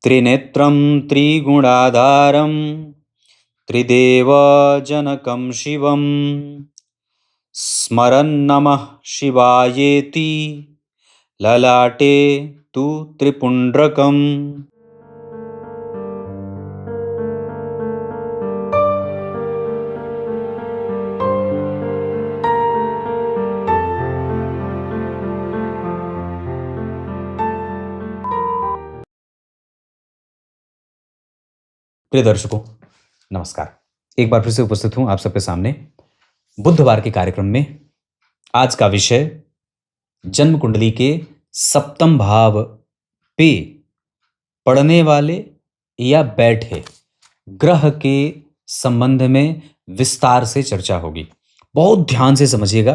त्रिनेत्रं त्रिगुणाधारं त्रिदेवजनकं शिवं स्मरन्नमः शिवायेति ललाटे तु त्रिपुण्ड्रकम्। प्रिय दर्शकों, नमस्कार। एक बार फिर से उपस्थित हूं आप सबके सामने बुधवार के कार्यक्रम में। आज का विषय जन्म कुंडली के सप्तम भाव पे पड़ने वाले या बैठे ग्रह के संबंध में विस्तार से चर्चा होगी। बहुत ध्यान से समझिएगा,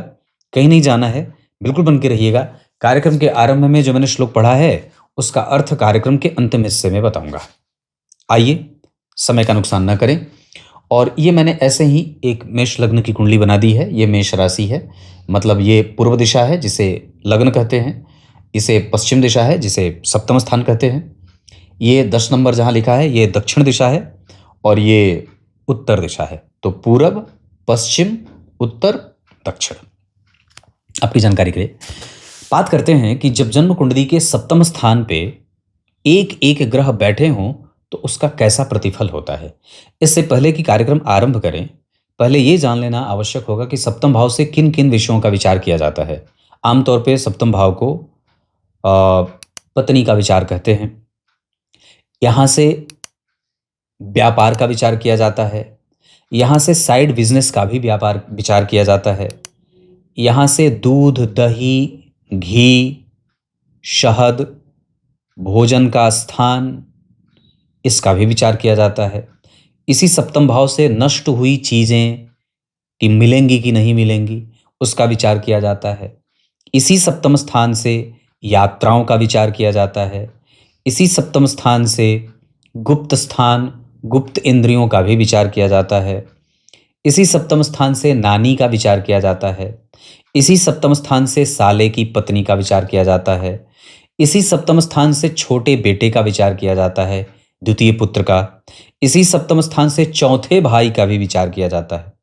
कहीं नहीं जाना है, बिल्कुल बन के रहिएगा। कार्यक्रम के आरंभ में जो मैंने श्लोक पढ़ा है उसका अर्थ कार्यक्रम के अंतिम हिस्से में बताऊंगा। आइए, समय का नुकसान ना करें। और ये मैंने ऐसे ही एक मेष लग्न की कुंडली बना दी है। ये मेष राशि है, मतलब ये पूर्व दिशा है जिसे लग्न कहते हैं, इसे पश्चिम दिशा है जिसे सप्तम स्थान कहते हैं, ये 10 नंबर जहाँ लिखा है ये दक्षिण दिशा है और ये उत्तर दिशा है। तो पूर्व, पश्चिम, उत्तर, दक्षिण। आपकी जानकारी के लिए बात करते हैं कि जब जन्म कुंडली के सप्तम स्थान पे एक एक ग्रह बैठे हों तो उसका कैसा प्रतिफल होता है। इससे पहले कि कार्यक्रम आरंभ करें, पहले ये जान लेना आवश्यक होगा कि सप्तम भाव से किन किन विषयों का विचार किया जाता है। आमतौर पे सप्तम भाव को पत्नी का विचार कहते हैं। यहाँ से व्यापार का विचार किया जाता है, यहाँ से साइड बिजनेस का भी व्यापार विचार किया जाता है, यहाँ से दूध, दही, घी, शहद, भोजन का स्थान, इसका भी विचार किया जाता है। इसी सप्तम भाव से नष्ट हुई चीजें कि मिलेंगी कि नहीं मिलेंगी, उसका विचार किया जाता है। इसी सप्तम स्थान से यात्राओं का विचार किया जाता है। इसी सप्तम स्थान से गुप्त स्थान, गुप्त इंद्रियों का भी विचार किया जाता है। इसी सप्तम स्थान से नानी का विचार किया जाता है। इसी सप्तम स्थान से साले की पत्नी का विचार किया जाता है। इसी सप्तम स्थान से छोटे बेटे का विचार किया जाता है, द्वितीय पुत्र का। इसी सप्तम स्थान से चौथे भाई का भी विचार किया जाता है।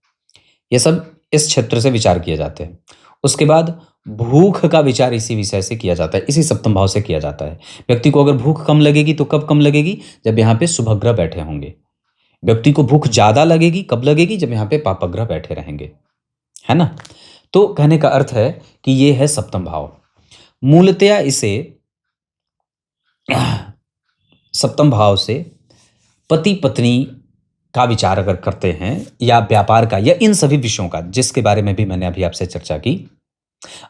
यह सब इस क्षेत्र से विचार किए जाते हैं। उसके बाद भूख का विचार इसी विषय से किया जाता है, इसी सप्तम भाव से किया जाता है। व्यक्ति को अगर भूख कम लगेगी तो कब कम लगेगी? जब यहाँ पे शुभ ग्रह बैठे होंगे। व्यक्ति को भूख ज्यादा लगेगी कब लगेगी? जब यहाँ पे पाप ग्रह बैठे रहेंगे, है ना। तो कहने का अर्थ है कि ये है सप्तम भाव। मूलतया इसे सप्तम भाव से पति पत्नी का विचार अगर करते हैं या व्यापार का या इन सभी विषयों का, जिसके बारे में भी मैंने अभी आपसे चर्चा की,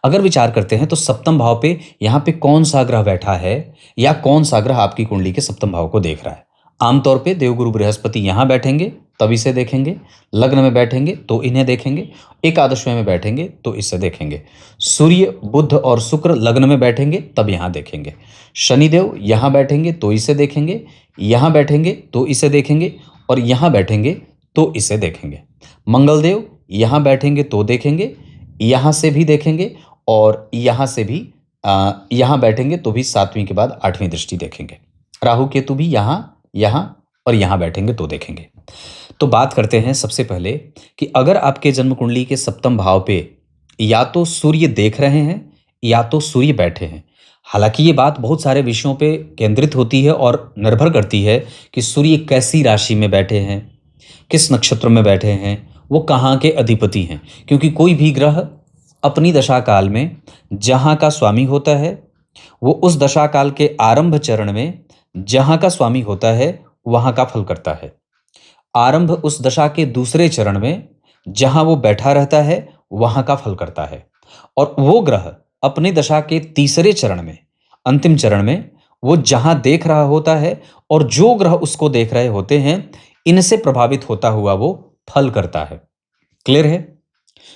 अगर विचार करते हैं तो सप्तम भाव पे यहां पे कौन सा ग्रह बैठा है या कौन सा ग्रह आपकी कुंडली के सप्तम भाव को देख रहा है। आमतौर पे देवगुरु बृहस्पति यहां बैठेंगे तब इसे देखेंगे, लग्न में बैठेंगे तो इन्हें देखेंगे, एकादश में बैठेंगे तो इसे देखेंगे। सूर्य, बुध और शुक्र लग्न में बैठेंगे तब यहां देखेंगे। शनिदेव यहां बैठेंगे तो इसे देखेंगे, यहां बैठेंगे तो इसे देखेंगे और यहां बैठेंगे तो इसे देखेंगे। मंगलदेव यहां बैठेंगे तो देखेंगे, यहां से भी देखेंगे और यहां से भी यहां बैठेंगे तो भी 7वीं के बाद 8वीं दृष्टि देखेंगे। राहु केतु भी यहां, यहां और यहां बैठेंगे तो देखेंगे। तो बात करते हैं सबसे पहले कि अगर आपके जन्म कुंडली के सप्तम भाव पे या तो सूर्य देख रहे हैं या तो सूर्य बैठे हैं। हालांकि ये बात बहुत सारे विषयों पे केंद्रित होती है और निर्भर करती है कि सूर्य कैसी राशि में बैठे हैं, किस नक्षत्र में बैठे हैं, वो कहाँ के अधिपति हैं। क्योंकि कोई भी ग्रह अपनी दशा काल में जहाँ का स्वामी होता है, वो उस दशा काल के आरंभ चरण में जहाँ का स्वामी होता है वहाँ का फल करता है। आरंभ उस दशा के दूसरे चरण में जहाँ वो बैठा रहता है वहाँ का फल करता है। और वो ग्रह अपनी दशा के तीसरे चरण में, अंतिम चरण में, वो जहां देख रहा होता है और जो ग्रह उसको देख रहे होते हैं, इनसे प्रभावित होता हुआ वो फल करता है। क्लियर है?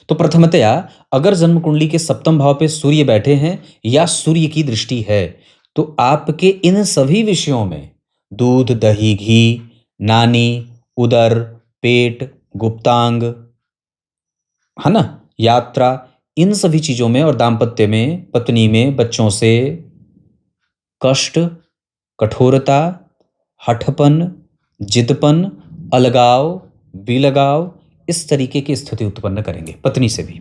तो प्रथमतया अगर जन्म कुंडली के सप्तम भाव पे सूर्य बैठे हैं या सूर्य की दृष्टि है तो आपके इन सभी विषयों में दूध, दही, घी, नानी, उदर, पेट, गुप्तांग, है ना, यात्रा, इन सभी चीजों में और दाम्पत्य में, पत्नी में, बच्चों से कष्ट, कठोरता, हठपन, जिदपन, अलगाव, बिलगाव, इस तरीके की स्थिति उत्पन्न करेंगे पत्नी से भी।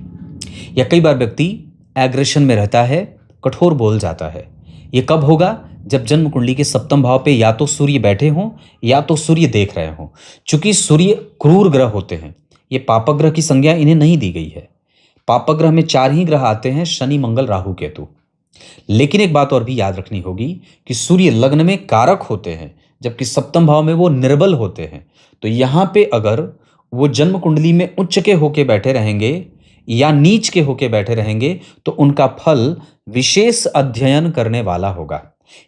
या कई बार व्यक्ति एग्रेशन में रहता है, कठोर बोल जाता है। ये कब होगा? जब जन्म कुंडली के सप्तम भाव पे या तो सूर्य बैठे हों या तो सूर्य देख रहे हों। चूंकि सूर्य क्रूर ग्रह होते हैं, ये पापक ग्रह की संज्ञा इन्हें नहीं दी गई है। पापक ग्रह में 4 ही ग्रह आते हैं, शनि, मंगल, राहु, केतु। लेकिन एक बात और भी याद रखनी होगी कि सूर्य लग्न में कारक होते हैं, जबकि सप्तम भाव में वो निर्बल होते हैं। तो यहां पे अगर वो जन्म कुंडली में उच्च के होके बैठे रहेंगे या नीच के होके बैठे रहेंगे तो उनका फल विशेष अध्ययन करने वाला होगा।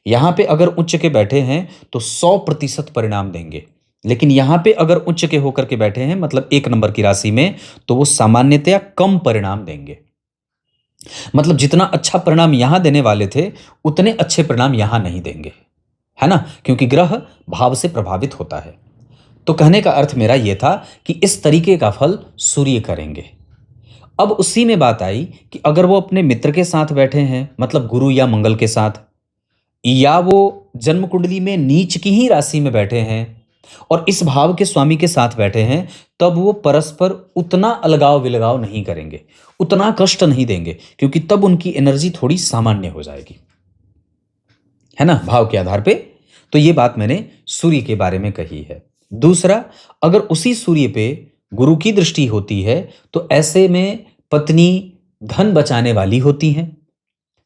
यहां पे अगर उच्च के बैठे हैं तो 100% परिणाम देंगे। लेकिन यहां पे अगर उच्च के होकर के बैठे हैं, मतलब 1 नंबर की राशि में, तो वो सामान्यतया कम परिणाम देंगे। मतलब जितना अच्छा परिणाम यहां देने वाले थे उतने अच्छे परिणाम यहां नहीं देंगे, है ना, क्योंकि ग्रह भाव से प्रभावित होता है। तो कहने का अर्थ मेरा यह था कि इस तरीके का फल सूर्य करेंगे। अब उसी में बात आई कि अगर वो अपने मित्र के साथ बैठे हैं, मतलब गुरु या मंगल के साथ, या वो जन्म कुंडली में नीच की ही राशि में बैठे हैं और इस भाव के स्वामी के साथ बैठे हैं, तब वो परस्पर उतना अलगाव विलगाव नहीं करेंगे, उतना कष्ट नहीं देंगे, क्योंकि तब उनकी एनर्जी थोड़ी सामान्य हो जाएगी, है ना, भाव के आधार पे। तो ये बात मैंने सूर्य के बारे में कही है। दूसरा, अगर उसी सूर्य पे गुरु की दृष्टि होती है तो ऐसे में पत्नी धन बचाने वाली होती हैं।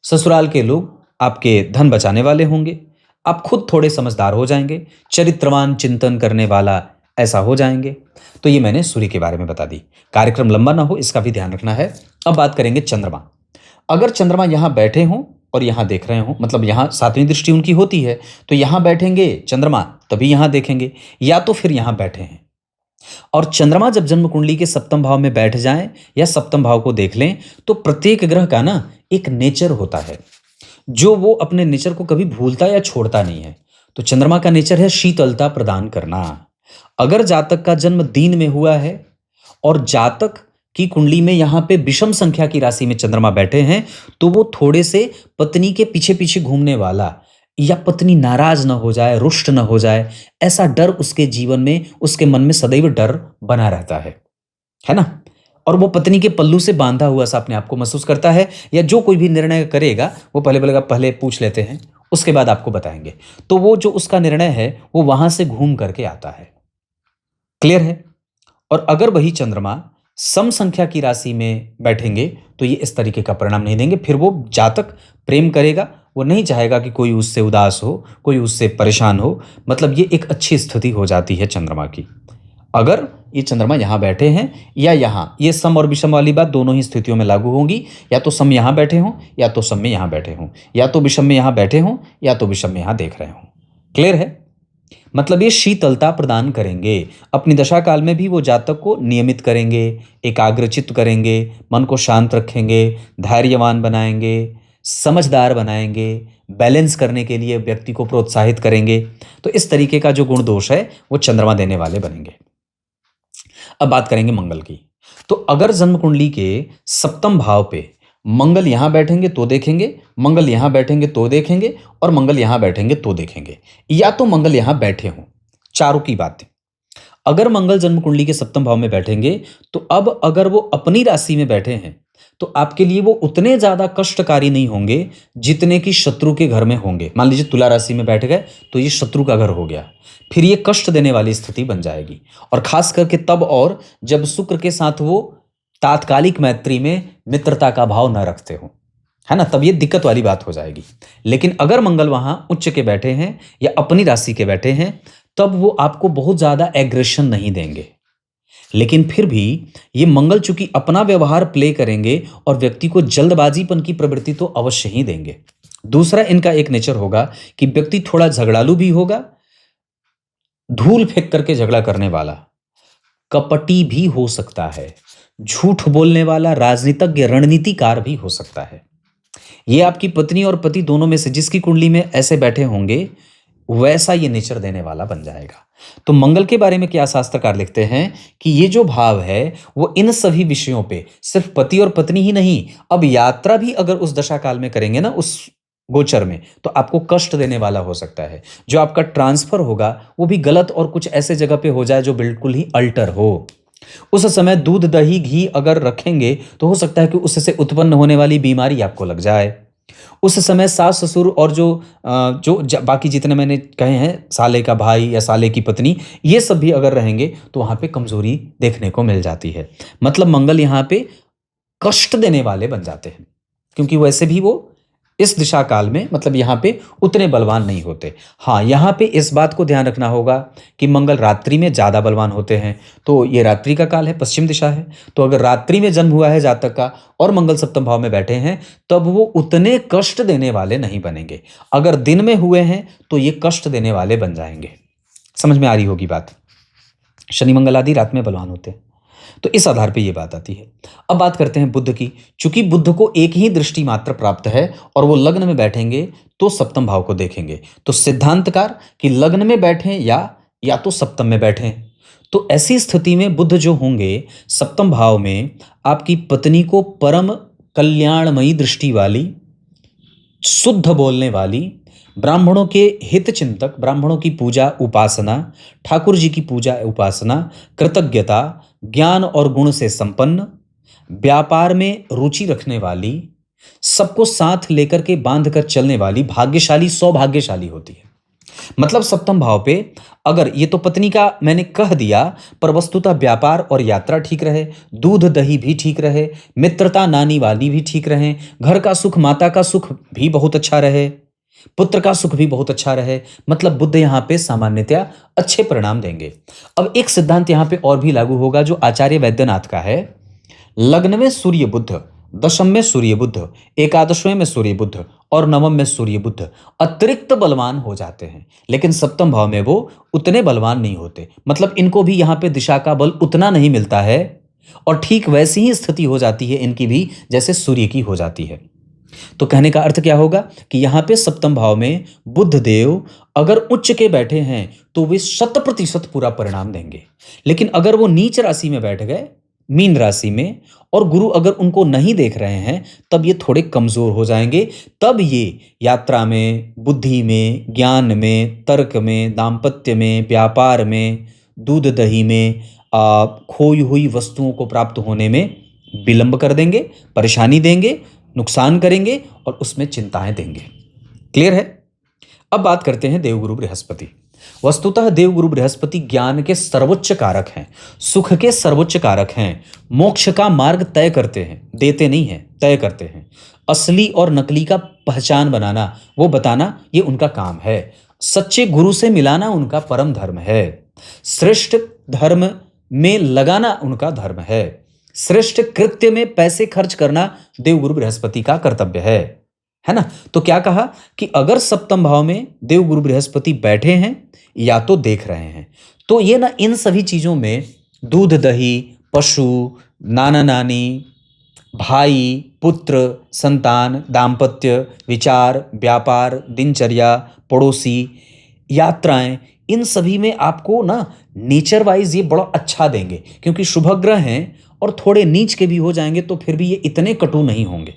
ससुराल के लोग आपके धन बचाने वाले होंगे। आप खुद थोड़े समझदार हो जाएंगे, चरित्रवान, चिंतन करने वाला ऐसा हो जाएंगे। तो ये मैंने सूर्य के बारे में बता दी। कार्यक्रम लंबा ना हो, इसका भी ध्यान रखना है। अब बात करेंगे चंद्रमा। अगर चंद्रमा यहां बैठे हों और यहां देख रहे हों, मतलब यहां 7वीं दृष्टि उनकी होती है, तो यहां बैठेंगे चंद्रमा तभी यहां देखेंगे, या तो फिर यहां बैठे हैं। और चंद्रमा जब जन्म कुंडली के सप्तम भाव में बैठ जाएं या सप्तम भाव को देख लें, तो प्रत्येक ग्रह का ना एक नेचर होता है जो वो अपने नेचर को कभी भूलता या छोड़ता नहीं है। तो चंद्रमा का नेचर है शीतलता प्रदान करना। अगर जातक का जन्म दिन में हुआ है और जातक की कुंडली में यहां पे विषम संख्या की राशि में चंद्रमा बैठे हैं, तो वो थोड़े से पत्नी के पीछे पीछे घूमने वाला, या पत्नी नाराज ना हो जाए, रुष्ट ना हो जाए, ऐसा डर उसके जीवन में, उसके मन में सदैव डर बना रहता है ना। और वो पत्नी के पल्लू से बांधा हुआ सा अपने आप को महसूस करता है, या जो कोई भी निर्णय करेगा वो पहले पूछ लेते हैं, उसके बाद आपको बताएंगे। तो वो जो उसका निर्णय है वो वहां से घूम करके आता है। क्लियर है? और अगर वही चंद्रमा सम संख्या की राशि में बैठेंगे तो ये इस तरीके का परिणाम नहीं देंगे। फिर वो जातक प्रेम करेगा, वो नहीं चाहेगा कि कोई उससे उदास हो, कोई उससे परेशान हो। मतलब ये एक अच्छी स्थिति हो जाती है चंद्रमा की। अगर ये चंद्रमा यहां बैठे हैं या यहां, ये सम और विषम वाली बात दोनों ही स्थितियों में लागू होंगी। या तो सम यहां बैठे हों या तो सम में यहां बैठे हों, या तो विषम में यहां बैठे हों या तो विषम में यहां देख रहे हों। क्लियर है? मतलब ये शीतलता प्रदान करेंगे। अपनी दशा काल में भी वो जातक को नियमित करेंगे, एकाग्रचित्त करेंगे, मन को शांत रखेंगे, धैर्यवान बनाएंगे, समझदार बनाएंगे, बैलेंस करने के लिए व्यक्ति को प्रोत्साहित करेंगे। तो इस तरीके का जो गुण दोष है वो चंद्रमा देने वाले बनेंगे। अब बात करेंगे मंगल की। तो अगर जन्म कुंडली के सप्तम भाव पे मंगल यहां बैठेंगे तो देखेंगे, मंगल यहां बैठेंगे तो देखेंगे, और मंगल यहां बैठेंगे तो देखेंगे, या तो मंगल यहां बैठे हों। चारों की बात है। अगर मंगल जन्म कुंडली के सप्तम भाव में बैठेंगे तो अब अगर वो अपनी राशि में बैठे हैं तो आपके लिए वो उतने ज्यादा कष्टकारी नहीं होंगे जितने कि शत्रु के घर में होंगे। मान लीजिए तुला राशि में बैठ गए तो ये शत्रु का घर हो गया, फिर ये कष्ट देने वाली स्थिति बन जाएगी। और खास करके तब, और जब शुक्र के साथ वो तात्कालिक मैत्री में मित्रता का भाव न रखते हो, है ना, तब ये दिक्कत वाली बात हो जाएगी। लेकिन अगर मंगल वहां उच्च के बैठे हैं या अपनी राशि के बैठे हैं, तब वो आपको बहुत ज्यादा एग्रेशन नहीं देंगे। लेकिन फिर भी ये मंगल चूंकि अपना व्यवहार प्ले करेंगे और व्यक्ति को जल्दबाजीपन की प्रवृत्ति तो अवश्य ही देंगे। दूसरा, इनका एक नेचर होगा कि व्यक्ति थोड़ा झगड़ालू भी होगा, धूल फेंक करके झगड़ा करने वाला, कपटी भी हो सकता है, झूठ बोलने वाला, राजनीतिज्ञ, रणनीतिकार भी हो सकता है। ये आपकी पत्नी और पति दोनों में से जिसकी कुंडली में ऐसे बैठे होंगे वैसा ये नेचर देने वाला बन जाएगा। तो मंगल के बारे में क्या शास्त्रकार लिखते हैं कि ये जो भाव है वो इन सभी विषयों पे, सिर्फ पति और पत्नी ही नहीं, अब यात्रा भी अगर उस दशा काल में करेंगे ना, उस गोचर में, तो आपको कष्ट देने वाला हो सकता है। जो आपका ट्रांसफर होगा वो भी गलत और कुछ ऐसे जगह पे हो जाए जो बिल्कुल ही अल्टर हो। उस समय दूध दही घी अगर रखेंगे तो हो सकता है कि उससे उत्पन्न होने वाली बीमारी आपको लग जाए। उस समय सास ससुर और बाकी जितने मैंने कहे हैं, साले का भाई या साले की पत्नी, ये सब भी अगर रहेंगे तो वहां पे कमजोरी देखने को मिल जाती है। मतलब मंगल यहाँ पे कष्ट देने वाले बन जाते हैं, क्योंकि वैसे भी वो इस दिशा काल में मतलब यहाँ पे उतने बलवान नहीं होते। हाँ, यहाँ पे इस बात को ध्यान रखना होगा कि मंगल रात्रि में ज़्यादा बलवान होते हैं। तो ये रात्रि का काल है, पश्चिम दिशा है, तो अगर रात्रि में जन्म हुआ है जातक का और मंगल सप्तम भाव में बैठे हैं, तब वो उतने कष्ट देने वाले नहीं बनेंगे। अगर दिन में हुए हैं तो ये कष्ट देने वाले बन जाएंगे। समझ में आ रही होगी बात। शनि मंगल आदि रात में बलवान होते हैं, तो इस आधार पे ये बात आती है। अब बात करते हैं बुध की। चूंकि बुध को एक ही दृष्टि मात्र प्राप्त है और वो लग्न में बैठेंगे तो सप्तम भाव को देखेंगे, तो सिद्धांतकार कि लग्न में बैठें या तो सप्तम में बैठें। तो ऐसी स्थिति में बुध जो होंगे सप्तम भाव में, आपकी पत्नी को परम कल्याणमयी दृष्टि वाली, शुद्ध बोलने वाली, ब्राह्मणों के हित चिंतक, ब्राह्मणों की पूजा उपासना, ठाकुर जी की पूजा उपासना, कृतज्ञता, ज्ञान और गुण से संपन्न, व्यापार में रुचि रखने वाली, सबको साथ लेकर के बांध कर चलने वाली भाग्यशाली, सौभाग्यशाली होती है। मतलब सप्तम भाव पे अगर, ये तो पत्नी का मैंने कह दिया, पर वस्तुतः व्यापार और यात्रा ठीक रहे, दूध दही भी ठीक रहे, मित्रता नानी वाली भी ठीक रहे, घर का सुख, माता का सुख भी बहुत अच्छा रहे, पुत्र का सुख भी बहुत अच्छा रहे, मतलब बुध यहाँ पे सामान्यतया अच्छे परिणाम देंगे। अब एक सिद्धांत यहाँ पे और भी लागू होगा जो आचार्य वैद्यनाथ का है। लग्न में सूर्य बुध, दशम में सूर्य बुध, एकादशवें में सूर्य बुध और नवम में सूर्य बुध अतिरिक्त बलवान हो जाते हैं, लेकिन सप्तम भाव में वो उतने बलवान नहीं होते। मतलब इनको भी यहाँ पे दिशा का बल उतना नहीं मिलता है, और ठीक वैसी ही स्थिति हो जाती है इनकी भी जैसे सूर्य की हो जाती है। तो कहने का अर्थ क्या होगा कि यहाँ पे सप्तम भाव में बुध देव अगर उच्च के बैठे हैं तो वे 100% पूरा परिणाम देंगे। लेकिन अगर वो नीच राशि में बैठ गए, मीन राशि में, और गुरु अगर उनको नहीं देख रहे हैं, तब ये थोड़े कमजोर हो जाएंगे। तब ये यात्रा में, बुद्धि में, ज्ञान में, तर्क में, दाम्पत्य में, व्यापार में, दूध दही में, खोई हुई वस्तुओं को प्राप्त होने में विलंब कर देंगे, परेशानी देंगे, नुकसान करेंगे और उसमें चिंताएं देंगे। क्लियर है? अब बात करते हैं देवगुरु बृहस्पति। वस्तुतः देवगुरु बृहस्पति ज्ञान के सर्वोच्च कारक हैं, सुख के सर्वोच्च कारक हैं, मोक्ष का मार्ग तय करते हैं, देते नहीं हैं, तय करते हैं। असली और नकली का पहचान बनाना, वो बताना, ये उनका काम है। सच्चे गुरु से मिलाना उनका परम धर्म है। श्रेष्ठ धर्म में लगाना उनका धर्म है। श्रेष्ठ कृत्य में पैसे खर्च करना देवगुरु बृहस्पति का कर्तव्य है ना। तो क्या कहा कि अगर सप्तम भाव में देवगुरु बृहस्पति बैठे हैं या तो देख रहे हैं, तो ये ना इन सभी चीजों में दूध दही, पशु, नाना नानी, भाई, पुत्र, संतान, दाम्पत्य, विचार, व्यापार, दिनचर्या, पड़ोसी, यात्राएं, इन सभी में आपको ना नेचर वाइज ये बड़ा अच्छा देंगे, क्योंकि शुभ ग्रह हैं और थोड़े नीच के भी हो जाएंगे तो फिर भी ये इतने कटु नहीं होंगे,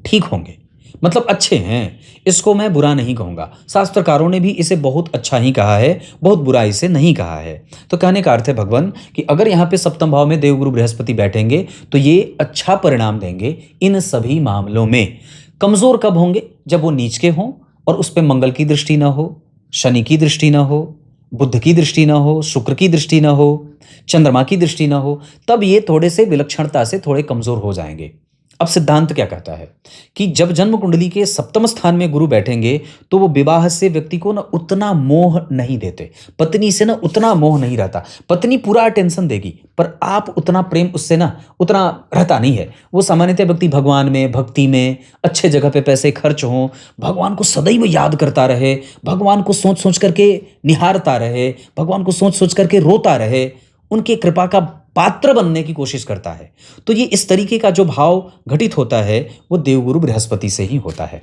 ठीक होंगे, मतलब अच्छे हैं। इसको मैं बुरा नहीं कहूंगा, शास्त्रकारों ने भी इसे बहुत अच्छा ही कहा है, बहुत बुरा इसे नहीं कहा है। तो कहने का अर्थ है भगवान कि अगर यहाँ पे सप्तम भाव में देवगुरु बृहस्पति बैठेंगे तो ये अच्छा परिणाम देंगे इन सभी मामलों में। कमजोर कब होंगे? जब वो नीच के हों और उस पर मंगल की दृष्टि ना हो, शनि की दृष्टि ना हो, बुध की दृष्टि ना हो, शुक्र की दृष्टि ना हो, चंद्रमा की दृष्टि ना हो, तब ये थोड़े से विलक्षणता से थोड़े कमजोर हो जाएंगे। अब सिद्धांत क्या कहता है कि जब जन्म कुंडली के सप्तम स्थान में गुरु बैठेंगे तो वो विवाह से व्यक्ति को ना उतना मोह नहीं देते, पत्नी से ना उतना मोह नहीं रहता। पत्नी पूरा अटेंशन देगी पर आप उतना प्रेम उससे ना उतना रहता नहीं है। वो सामान्यतः व्यक्ति भगवान में, भक्ति में, अच्छे जगह पे पैसे खर्च हों, भगवान को सदैव याद करता रहे, भगवान को सोच सोच करके निहारता रहे, भगवान को सोच सोच करके रोता रहे, उनके कृपा का पात्र बनने की कोशिश करता है। तो ये इस तरीके का जो भाव घटित होता है वो देवगुरु बृहस्पति से ही होता है।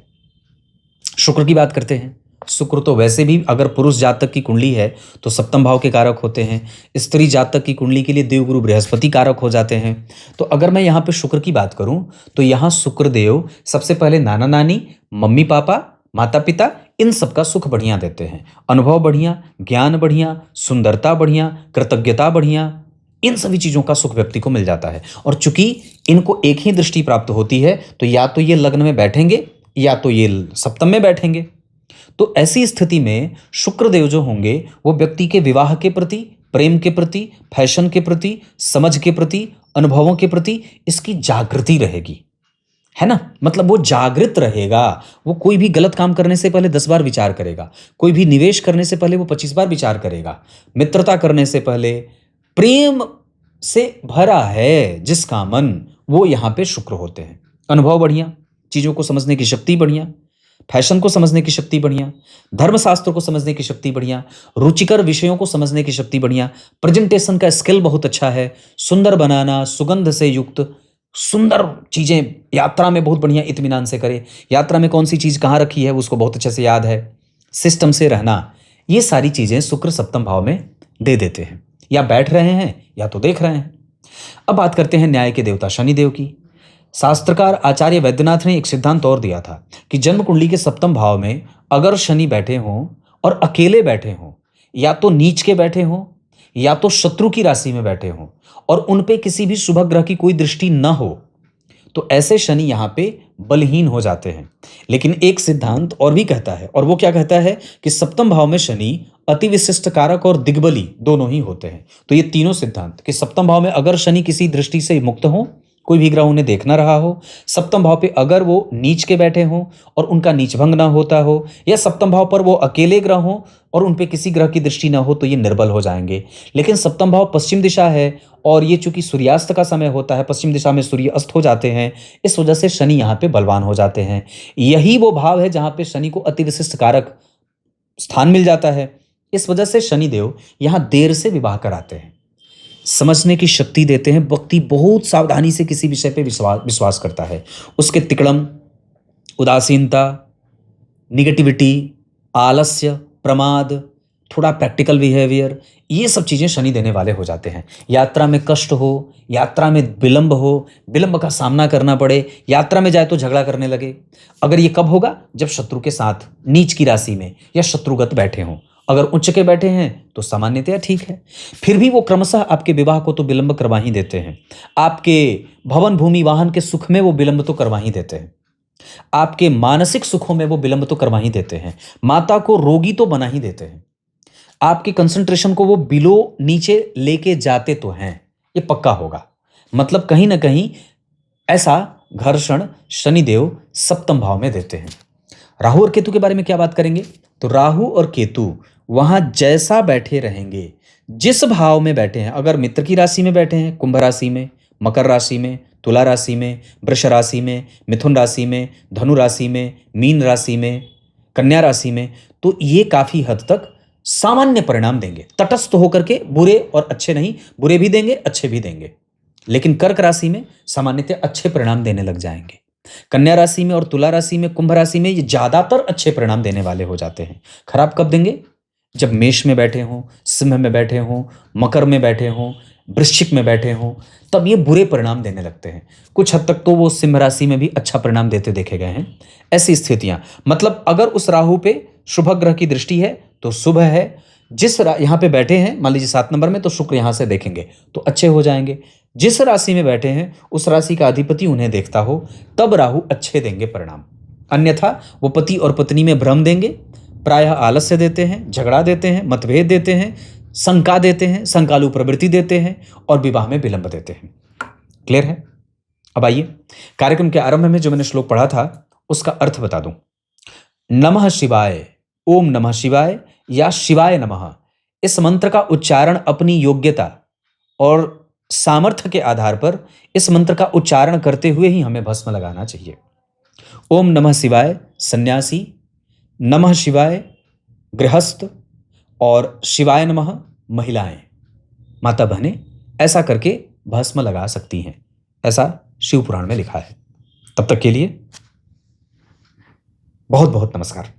शुक्र की बात करते हैं। शुक्र तो वैसे भी अगर पुरुष जातक की कुंडली है तो सप्तम भाव के कारक होते हैं, स्त्री जातक की कुंडली के लिए देवगुरु बृहस्पति कारक हो जाते हैं। तो अगर मैं यहाँ पे शुक्र की बात करूं तो यहाँ शुक्र देव सबसे पहले नाना नानी, मम्मी पापा, माता पिता, इन सबका सुख बढ़िया देते हैं, अनुभव बढ़िया, ज्ञान बढ़िया, सुंदरता बढ़िया, कृतज्ञता बढ़िया, इन सभी चीजों का सुख व्यक्ति को मिल जाता है। और चूंकि इनको एक ही दृष्टि प्राप्त होती है तो या तो ये लग्न में बैठेंगे या तो ये सप्तम में बैठेंगे। तो ऐसी स्थिति में शुक्रदेव जो होंगे वो व्यक्ति के विवाह के प्रति, प्रेम के प्रति, फैशन के प्रति, समझ के प्रति, अनुभवों के प्रति इसकी जागृति रहेगी, है ना। मतलब वो जागृत रहेगा, वो कोई भी गलत काम करने से पहले 10 बार विचार करेगा, कोई भी निवेश करने से पहले वो 25 बार विचार करेगा, मित्रता करने से पहले प्रेम से भरा है जिसका मन, वो यहाँ पे शुक्र होते हैं। अनुभव बढ़िया, चीजों को समझने की शक्ति बढ़िया, फैशन को समझने की शक्ति बढ़िया, धर्मशास्त्र को समझने की शक्ति बढ़िया, रुचिकर विषयों को समझने की शक्ति बढ़िया, प्रेजेंटेशन का स्किल बहुत अच्छा है, सुंदर बनाना, सुगंध से युक्त सुंदर चीजें यात्रा में बहुत बढ़िया इत्मीनान से करे, यात्रा में कौन सी चीज कहाँ रखी है उसको बहुत अच्छे से याद है, सिस्टम से रहना, ये सारी चीजें शुक्र सप्तम भाव में दे देते हैं। या बैठ रहे हैं या तो देख रहे हैं। अब बात करते हैं न्याय के देवता शनिदेव की। शास्त्रकार आचार्य वैद्यनाथ ने एक सिद्धांत और दिया था कि जन्म कुंडली के सप्तम भाव में अगर शनि बैठे हों और अकेले बैठे हों, या तो नीच के बैठे हों या तो शत्रु की राशि में बैठे हों और उन पे किसी भी शुभ ग्रह की कोई दृष्टि न हो, तो ऐसे शनि यहाँ पे बलहीन हो जाते हैं। लेकिन एक सिद्धांत और भी कहता है, और वो क्या कहता है कि सप्तम भाव में शनि अति विशिष्ट कारक और दिग्बली दोनों ही होते हैं। तो ये तीनों सिद्धांत कि सप्तम भाव में अगर शनि किसी दृष्टि से मुक्त हो, कोई भी ग्रह उन्हें देख ना रहा हो, सप्तम भाव पे अगर वो नीच के बैठे हों और उनका नीचभंग ना होता हो, या सप्तम भाव पर वो अकेले ग्रह हों और उन पे किसी ग्रह की दृष्टि ना हो, तो ये निर्बल हो जाएंगे। लेकिन सप्तम भाव पश्चिम दिशा है और ये चूंकि सूर्यास्त का समय होता है, पश्चिम दिशा में सूर्य अस्त हो जाते हैं, इस वजह से शनि यहाँ पे बलवान हो जाते हैं। यही वो भाव है जहां पे शनि को अति विशिष्ट कारक स्थान मिल जाता है। इस वजह से शनिदेव यहाँ देर से विवाह कराते हैं, समझने की शक्ति देते हैं। व्यक्ति बहुत सावधानी से किसी विषय पे विश्वास करता है, उसके तिकड़म, उदासीनता, निगेटिविटी, आलस्य, प्रमाद, थोड़ा प्रैक्टिकल बिहेवियर, ये सब चीजें शनि देने वाले हो जाते हैं। यात्रा में कष्ट हो, यात्रा में विलंब हो, विलंब का सामना करना पड़े, यात्रा में जाए तो झगड़ा करने लगे। अगर ये कब होगा? जब शत्रु के साथ नीच की राशि में या शत्रुगत बैठे हों। अगर उच्च के बैठे हैं तो सामान्यतया ठीक है, फिर भी वो क्रमशः आपके विवाह को तो विलंब करवा ही देते हैं, आपके भवन भूमि वाहन के सुख में वो विलंब तो करवा ही देते हैं, आपके मानसिक सुखों में वो विलंब तो करवा ही देते हैं, माता को रोगी तो बना ही देते हैं, आपके कंसंट्रेशन को वो बिलो नीचे लेके जाते तो हैं, ये पक्का होगा। मतलब कहीं ना कहीं ऐसा घर्षण शनिदेव सप्तम भाव में देते हैं। राहु और केतु के बारे में क्या बात करेंगे? तो राहु और केतु वहां जैसा बैठे रहेंगे, जिस भाव में बैठे हैं, अगर मित्र की राशि में बैठे हैं, कुंभ राशि में, मकर राशि में, तुला राशि में, वृष राशि में, मिथुन राशि में, धनु राशि में, मीन राशि में, कन्या राशि में, तो ये काफी हद तक सामान्य परिणाम देंगे, तटस्थ होकर के, बुरे और अच्छे नहीं, बुरे भी देंगे अच्छे भी देंगे। लेकिन कर्क राशि में सामान्यतः अच्छे परिणाम देने लग जाएंगे। कन्या राशि में और तुला राशि में, कुंभ राशि में ये ज्यादातर अच्छे परिणाम देने वाले हो जाते हैं। खराब कब देंगे? जब मेष में बैठे हों, सिंह में बैठे हों, मकर में बैठे हों, वृश्चिक में बैठे हों, तब ये बुरे परिणाम देने लगते हैं। कुछ हद तक तो वो सिंह राशि में भी अच्छा परिणाम देते देखे गए हैं। ऐसी स्थितियां, मतलब अगर उस राहु पे शुभ ग्रह की दृष्टि है तो शुभ है, जिस यहाँ पे बैठे हैं मान लीजिए 7 नंबर में, तो शुक्र यहां से देखेंगे तो अच्छे हो जाएंगे। जिस राशि में बैठे हैं उस राशि का अधिपति उन्हें देखता हो तब राहु अच्छे देंगे परिणाम, अन्यथा वो पति और पत्नी में भ्रम देंगे, प्रायः आलस्य देते हैं, झगड़ा देते हैं, मतभेद देते हैं, शंका देते हैं, शंकालु प्रवृत्ति देते हैं और विवाह में विलंब देते हैं। क्लियर है? अब आइए कार्यक्रम के आरंभ में जो मैंने श्लोक पढ़ा था उसका अर्थ बता दूं। नमः शिवाय, ओम नमः शिवाय या शिवाय नमः, इस मंत्र का उच्चारण अपनी योग्यता और सामर्थ्य के आधार पर इस मंत्र का उच्चारण करते हुए ही हमें भस्म लगाना चाहिए। ओम नमः शिवाय सन्यासी, नमः शिवाय गृहस्थ और शिवाय नमः महिलाएं, माता बहनें ऐसा करके भस्म लगा सकती हैं, ऐसा शिव पुराण में लिखा है। तब तक के लिए बहुत बहुत नमस्कार।